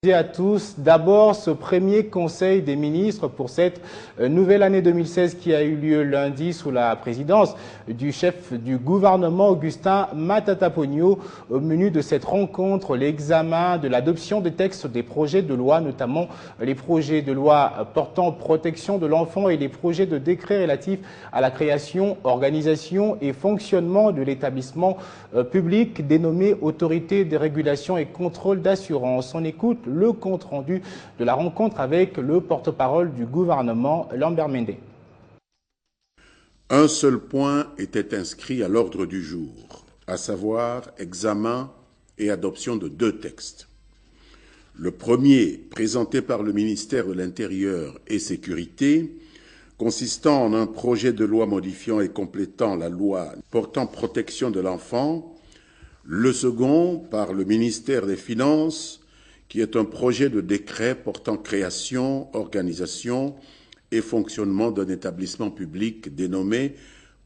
Bonjour à tous. D'abord, ce premier conseil des ministres pour cette nouvelle année 2016 qui a eu lieu lundi sous la présidence du chef du gouvernement Augustin Matata Ponyo. Au menu de cette rencontre, l'examen de l'adoption des textes des projets de loi, notamment les projets de loi portant protection de l'enfant et les projets de décret relatifs à la création, organisation et fonctionnement de l'établissement public dénommé Autorité de régulation et contrôle d'assurance. On écoute le compte-rendu de la rencontre avec le porte-parole du gouvernement, Lambert Mende. Un seul point était inscrit à l'ordre du jour, à savoir examen et adoption de deux textes. Le premier, présenté par le ministère de l'Intérieur et Sécurité, consistant en un projet de loi modifiant et complétant la loi portant protection de l'enfant. Le second, par le ministère des Finances, qui est un projet de décret portant création, organisation et fonctionnement d'un établissement public dénommé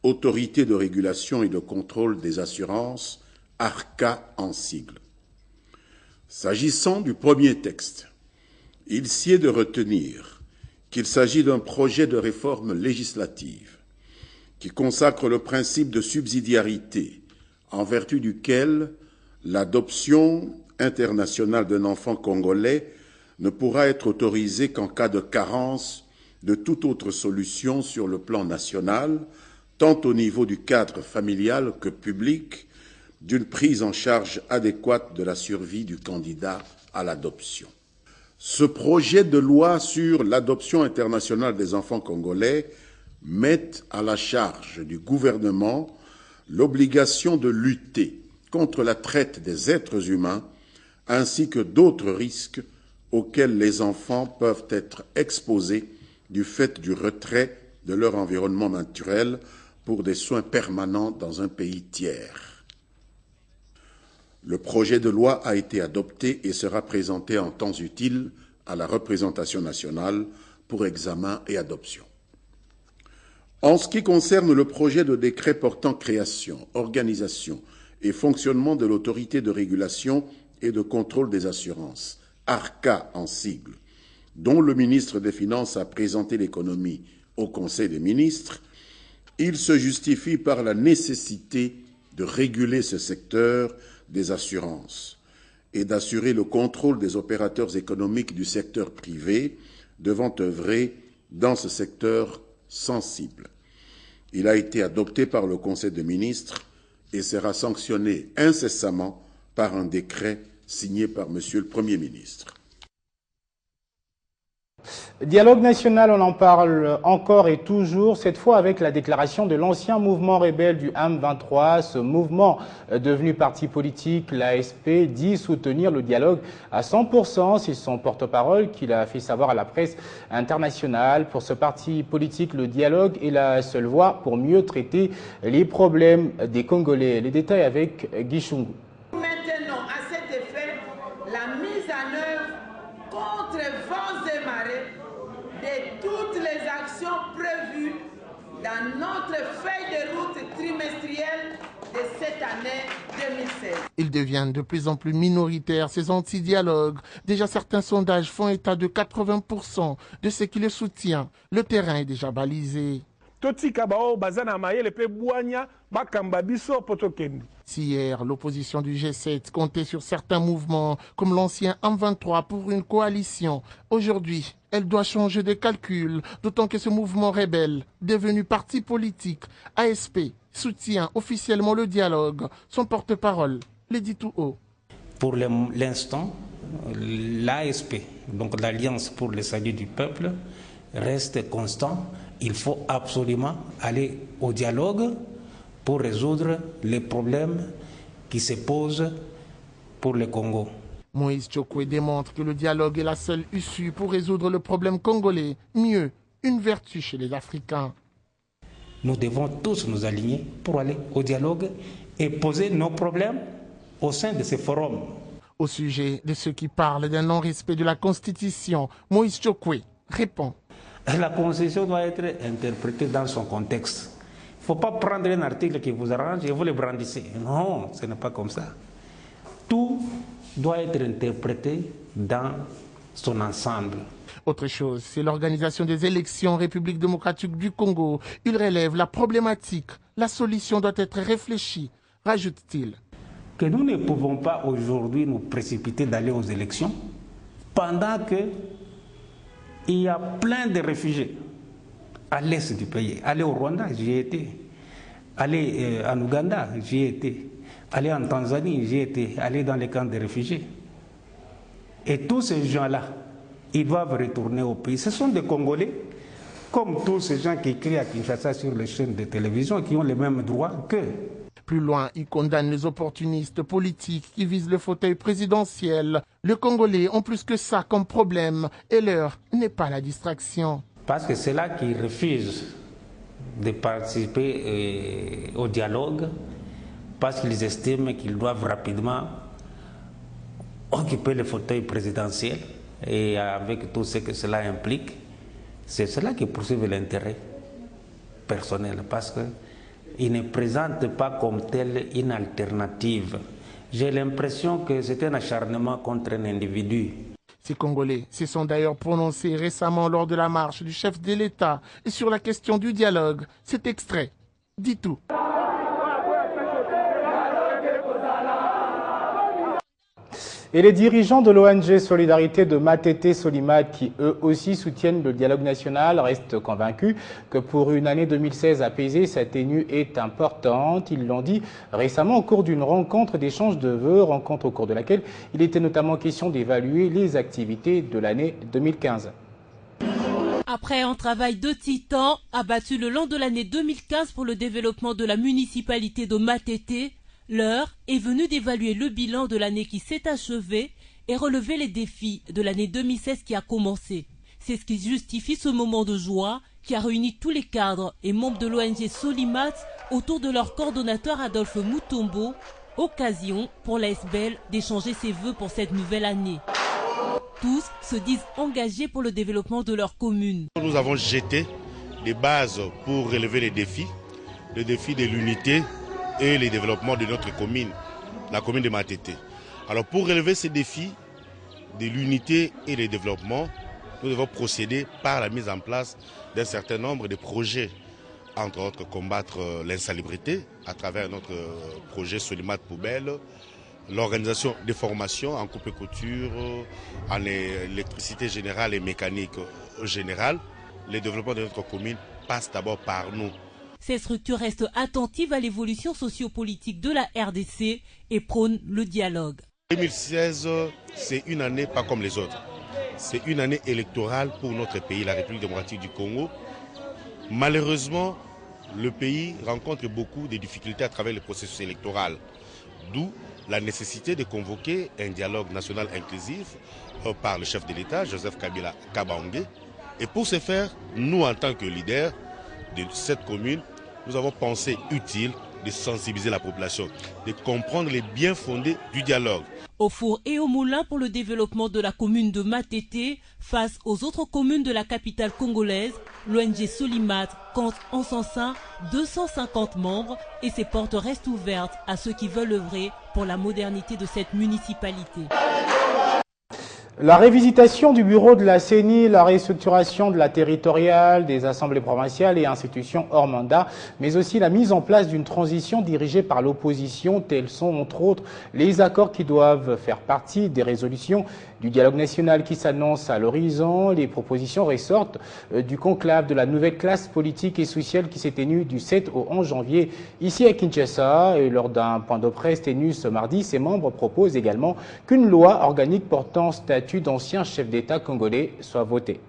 Autorité de régulation et de contrôle des assurances, ARCA en sigle. S'agissant du premier texte, il sied de retenir qu'il s'agit d'un projet de réforme législative qui consacre le principe de subsidiarité en vertu duquel l'adoption internationale d'un enfant congolais ne pourra être autorisée qu'en cas de carence de toute autre solution sur le plan national, tant au niveau du cadre familial que public, d'une prise en charge adéquate de la survie du candidat à l'adoption. Ce projet de loi sur l'adoption internationale des enfants congolais met à la charge du gouvernement l'obligation de lutter contre la traite des êtres humains ainsi que d'autres risques auxquels les enfants peuvent être exposés du fait du retrait de leur environnement naturel pour des soins permanents dans un pays tiers. Le projet de loi a été adopté et sera présenté en temps utile à la représentation nationale pour examen et adoption. En ce qui concerne le projet de décret portant création, organisation et fonctionnement de l'autorité de régulation et de contrôle des assurances, ARCA en sigle, dont le ministre des Finances a présenté l'économie au Conseil des ministres, il se justifie par la nécessité de réguler ce secteur des assurances et d'assurer le contrôle des opérateurs économiques du secteur privé devant œuvrer dans ce secteur sensible. Il a été adopté par le Conseil des ministres et sera sanctionné incessamment par un décret signé par Monsieur le Premier ministre. Dialogue national, on en parle encore et toujours, cette fois avec la déclaration de l'ancien mouvement rebelle du M23. Ce mouvement, devenu parti politique, l'ASP, dit soutenir le dialogue à 100%. C'est son porte-parole qu'il a fait savoir à la presse internationale. Pour ce parti politique, le dialogue est la seule voie pour mieux traiter les problèmes des Congolais. Les détails avec Guy Chungu. Maintenant, à cet effet, la mise en œuvre contre vents et marées de toutes les actions prévues dans notre feuille de route trimestrielle de cette année 2016. Ils deviennent de plus en plus minoritaires, ces anti-dialogues. Déjà, certains sondages font état de 80% de ceux qui le soutiennent. Le terrain est déjà balisé. Si hier, l'opposition du G7 comptait sur certains mouvements, comme l'ancien M23 pour une coalition, aujourd'hui, elle doit changer de calcul, d'autant que ce mouvement rebelle, devenu parti politique, ASP, soutient officiellement le dialogue. Son porte-parole le dit tout haut. Pour l'instant, l'ASP, donc l'Alliance pour le salut du peuple, reste constant. Il faut absolument aller au dialogue pour résoudre les problèmes qui se posent pour le Congo. Moïse Tchokwe démontre que le dialogue est la seule issue pour résoudre le problème congolais. Mieux, une vertu chez les Africains. Nous devons tous nous aligner pour aller au dialogue et poser nos problèmes au sein de ces forums. Au sujet de ceux qui parlent d'un non-respect de la Constitution, Moïse Tchokwe répond. La Constitution doit être interprétée dans son contexte. Il ne faut pas prendre un article qui vous arrange et vous le brandissez. Non, ce n'est pas comme ça. Tout doit être interprété dans son ensemble. Autre chose, c'est l'organisation des élections en République démocratique du Congo. Il relève la problématique. La solution doit être réfléchie, rajoute-t-il. Que nous ne pouvons pas aujourd'hui nous précipiter d'aller aux élections pendant qu'il y a plein de réfugiés à l'est du pays. Aller au Rwanda, j'y ai été. Aller en Ouganda, j'y ai été. Aller en Tanzanie, j'y ai été. Aller dans les camps de réfugiés. Et tous ces gens-là, ils doivent retourner au pays. Ce sont des Congolais, comme tous ces gens qui écrivent à Kinshasa sur les chaînes de télévision, qui ont les mêmes droits qu'eux. Plus loin, il condamne les opportunistes politiques qui visent le fauteuil présidentiel. Les Congolais ont plus que ça comme problème et l'heure n'est pas la distraction. Parce que c'est là qu'ils refusent de participer au dialogue, parce qu'ils estiment qu'ils doivent rapidement occuper le fauteuil présidentiel. Et avec tout ce que cela implique, c'est cela qui poursuit l'intérêt personnel, parce qu'ils ne présentent pas comme tel une alternative. J'ai l'impression que c'est un acharnement contre un individu. Ces Congolais se sont d'ailleurs prononcés récemment lors de la marche du chef de l'État et sur la question du dialogue. Cet extrait dit tout. Et les dirigeants de l'ONG Solidarité de Matete Solimat, qui eux aussi soutiennent le dialogue national, restent convaincus que pour une année 2016 apaisée, sa tenue est importante. Ils l'ont dit récemment au cours d'une rencontre d'échange de vœux, rencontre au cours de laquelle il était notamment question d'évaluer les activités de l'année 2015. Après un travail de titan abattu le long de l'année 2015 pour le développement de la municipalité de Matete, l'heure est venue d'évaluer le bilan de l'année qui s'est achevée et relever les défis de l'année 2016 qui a commencé. C'est ce qui justifie ce moment de joie qui a réuni tous les cadres et membres de l'ONG Solimat autour de leur coordonnateur Adolphe Mutombo, occasion pour la SBL d'échanger ses vœux pour cette nouvelle année. Tous se disent engagés pour le développement de leur commune. Nous avons jeté des bases pour relever les défis, le défi de l'unité et le développement de notre commune, la commune de Matete. Alors pour relever ces défis de l'unité et le développement, nous devons procéder par la mise en place d'un certain nombre de projets, entre autres combattre l'insalubrité à travers notre projet Solimat Poubelle, l'organisation des formations en coupe et couture, en électricité générale et mécanique générale. Le développement de notre commune passe d'abord par nous. Ces structures restent attentives à l'évolution sociopolitique de la RDC et prônent le dialogue. 2016, c'est une année pas comme les autres. C'est une année électorale pour notre pays, la République démocratique du Congo. Malheureusement, le pays rencontre beaucoup de difficultés à travers le processus électoral. D'où la nécessité de convoquer un dialogue national inclusif par le chef de l'État, Joseph Kabila Kabange. Et pour ce faire, nous, en tant que leaders de cette commune, nous avons pensé utile de sensibiliser la population, de comprendre les biens fondés du dialogue. Au four et au moulin pour le développement de la commune de Matete, face aux autres communes de la capitale congolaise, l'ONG Solimat compte en son sein 250 membres et ses portes restent ouvertes à ceux qui veulent œuvrer pour la modernité de cette municipalité. La révisitation du bureau de la CENI, la restructuration de la territoriale, des assemblées provinciales et institutions hors mandat, mais aussi la mise en place d'une transition dirigée par l'opposition, tels sont entre autres les accords qui doivent faire partie des résolutions du dialogue national qui s'annonce à l'horizon. Les propositions ressortent du conclave de la nouvelle classe politique et sociale qui s'est tenue du 7 au 11 janvier ici à Kinshasa. Et lors d'un point de presse tenu ce mardi, ses membres proposent également qu'une loi organique portant statut d'ancien chef d'État congolais soit votée.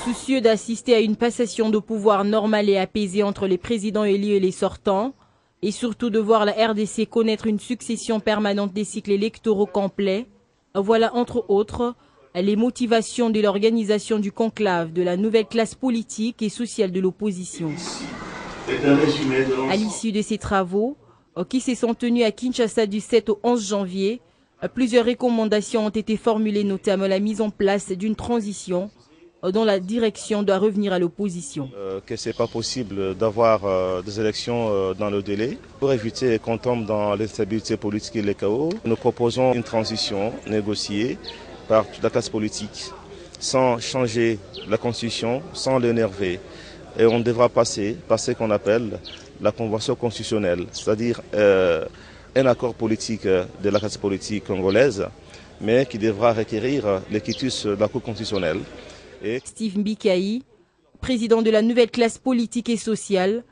Soucieux d'assister à une passation de pouvoir normale et apaisée entre les présidents élus et les sortants, et surtout de voir la RDC connaître une succession permanente des cycles électoraux complets, voilà entre autres les motivations de l'organisation du conclave de la nouvelle classe politique et sociale de l'opposition. À l'issue de ces travaux, qui se sont tenus à Kinshasa du 7 au 11 janvier, plusieurs recommandations ont été formulées, notamment la mise en place d'une transition dont la direction doit revenir à l'opposition. Que ce n'est pas possible d'avoir des élections dans le délai. Pour éviter qu'on tombe dans l'instabilité politique et le chaos, nous proposons une transition négociée par toute la classe politique, sans changer la constitution, sans l'énerver. Et on devra passer par ce qu'on appelle la convention constitutionnelle, c'est-à-dire un accord politique de la classe politique congolaise, mais qui devra requérir le quitus de la Cour constitutionnelle. Steve Mbikaï, président de la nouvelle classe politique et sociale,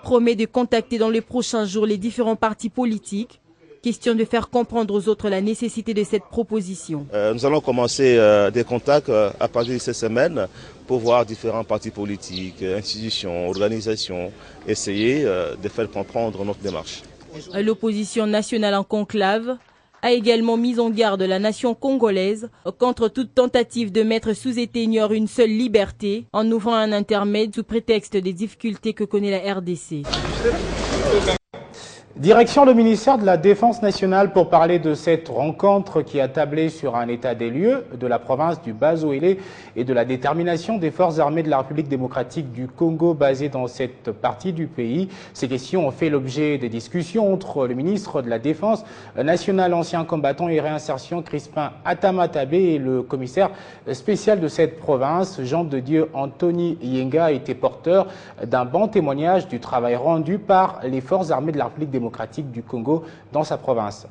promet de contacter dans les prochains jours les différents partis politiques, question de faire comprendre aux autres la nécessité de cette proposition. Nous allons commencer des contacts à partir de cette semaine pour voir différents partis politiques, institutions, organisations, essayer de faire comprendre notre démarche. L'opposition nationale en conclave a également mis en garde la nation congolaise contre toute tentative de mettre sous éteigneur une seule liberté en ouvrant un intermède sous prétexte des difficultés que connaît la RDC. Direction le ministère de la Défense nationale pour parler de cette rencontre qui a tablé sur un état des lieux de la province du Bas-Oélé et de la détermination des forces armées de la République démocratique du Congo basées dans cette partie du pays. Ces questions ont fait l'objet des discussions entre le ministre de la Défense nationale, ancien combattant et réinsertion Crispin Atamatabé et le commissaire spécial de cette province, Jean de Dieu Anthony Yenga, a été porteur d'un bon témoignage du travail rendu par les forces armées de la République démocratique du Congo dans sa province.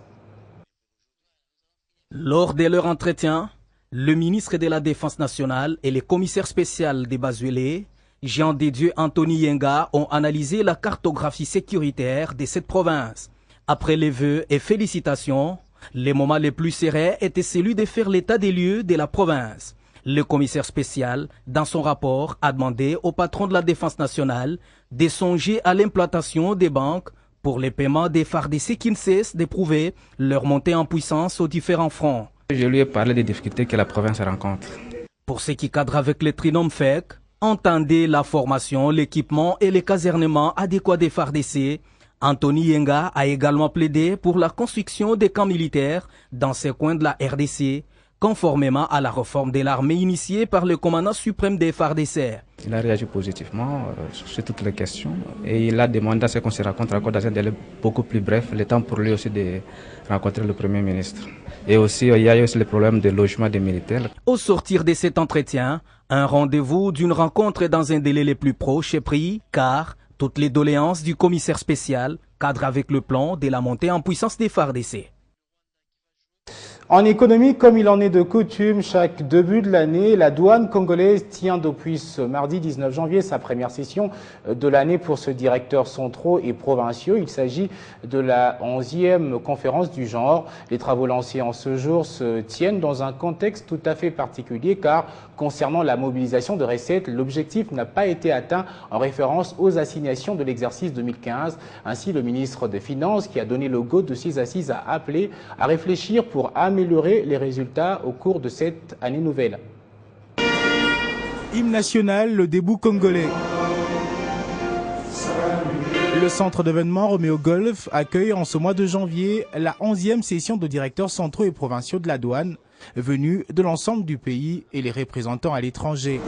Lors de leur entretien, le ministre de la Défense nationale et le commissaire spécial des Bas-Oélé, Jean de Dieu Anthony Yenga, ont analysé la cartographie sécuritaire de cette province. Après les vœux et félicitations, les moments les plus sereins étaient celui de faire l'état des lieux de la province. Le commissaire spécial, dans son rapport, a demandé au patron de la Défense nationale de songer à l'implantation des banques pour les paiements des FARDC qui ne cessent d'éprouver leur montée en puissance aux différents fronts. Je lui ai parlé des difficultés que la province rencontre. Pour ce qui cadre avec le trinôme FEC, entendez la formation, l'équipement et le casernement adéquats des FARDC. Anthony Yenga a également plaidé pour la construction des camps militaires dans ces coins de la RDC, conformément à la réforme de l'armée initiée par le commandant suprême des FARDC. Il a réagi positivement sur toutes les questions et il a demandé à ce qu'on se rencontre encore dans un délai beaucoup plus bref, le temps pour lui aussi de rencontrer le Premier ministre. Et aussi, il y a aussi le problème de logement des militaires. Au sortir de cet entretien, un rendez-vous d'une rencontre dans un délai le plus proche est pris, car toutes les doléances du commissaire spécial cadrent avec le plan de la montée en puissance des FARDC. En économie, comme il en est de coutume, chaque début de l'année, la douane congolaise tient depuis ce mardi 19 janvier sa première session de l'année pour ses directeurs centraux et provinciaux. Il s'agit de la 11e conférence du genre. Les travaux lancés en ce jour se tiennent dans un contexte tout à fait particulier car concernant la mobilisation de recettes, l'objectif n'a pas été atteint en référence aux assignations de l'exercice 2015. Ainsi, le ministre des Finances, qui a donné le go de ces assises, a appelé à réfléchir pour améliorer les résultats au cours de cette année nouvelle. Hymne national, le debout congolais. Le centre d'événements Roméo Golf accueille en ce mois de janvier la 11e session de directeurs centraux et provinciaux de la douane, venus de l'ensemble du pays et les représentants à l'étranger.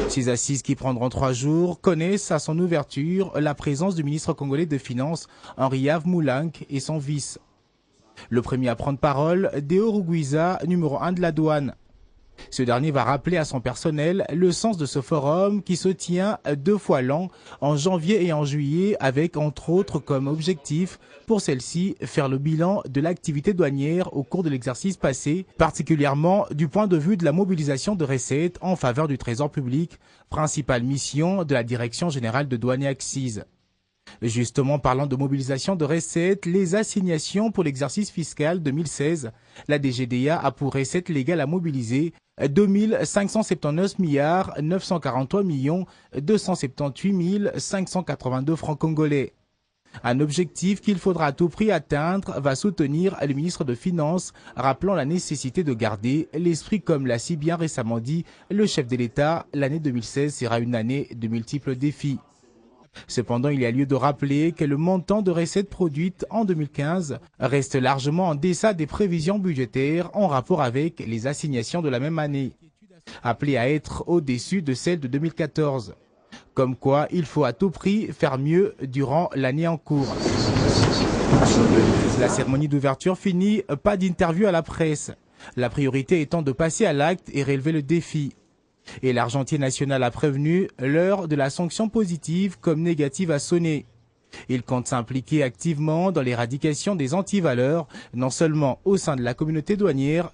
Ces assises qui prendront 3 jours connaissent à son ouverture la présence du ministre congolais des Finances, Henri-Yves Moulank, et son vice. Le premier à prendre parole, Deo Rugwiza, numéro 1 de la douane. Ce dernier va rappeler à son personnel le sens de ce forum qui se tient 2 fois l'an, en janvier et en juillet, avec entre autres comme objectif pour celle-ci faire le bilan de l'activité douanière au cours de l'exercice passé, particulièrement du point de vue de la mobilisation de recettes en faveur du trésor public, principale mission de la Direction générale de douane et accises. Justement, parlant de mobilisation de recettes, les assignations pour l'exercice fiscal 2016, la DGDA a pour recettes légales à mobiliser 2 579 milliards 943 millions 278 582 francs congolais. Un objectif qu'il faudra à tout prix atteindre, va soutenir le ministre de Finances, rappelant la nécessité de garder l'esprit comme l'a si bien récemment dit le chef de l'État. L'année 2016 sera une année de multiples défis. Cependant, il y a lieu de rappeler que le montant de recettes produites en 2015 reste largement en deçà des prévisions budgétaires en rapport avec les assignations de la même année. appelée à être au-dessus de celle de 2014. Comme quoi, il faut à tout prix faire mieux durant l'année en cours. La cérémonie d'ouverture finit, pas d'interview à la presse. La priorité étant de passer à l'acte et relever le défi. Et l'argentier national a prévenu, l'heure de la sanction positive comme négative a sonné. Il compte s'impliquer activement dans l'éradication des antivaleurs, non seulement au sein de la communauté douanière,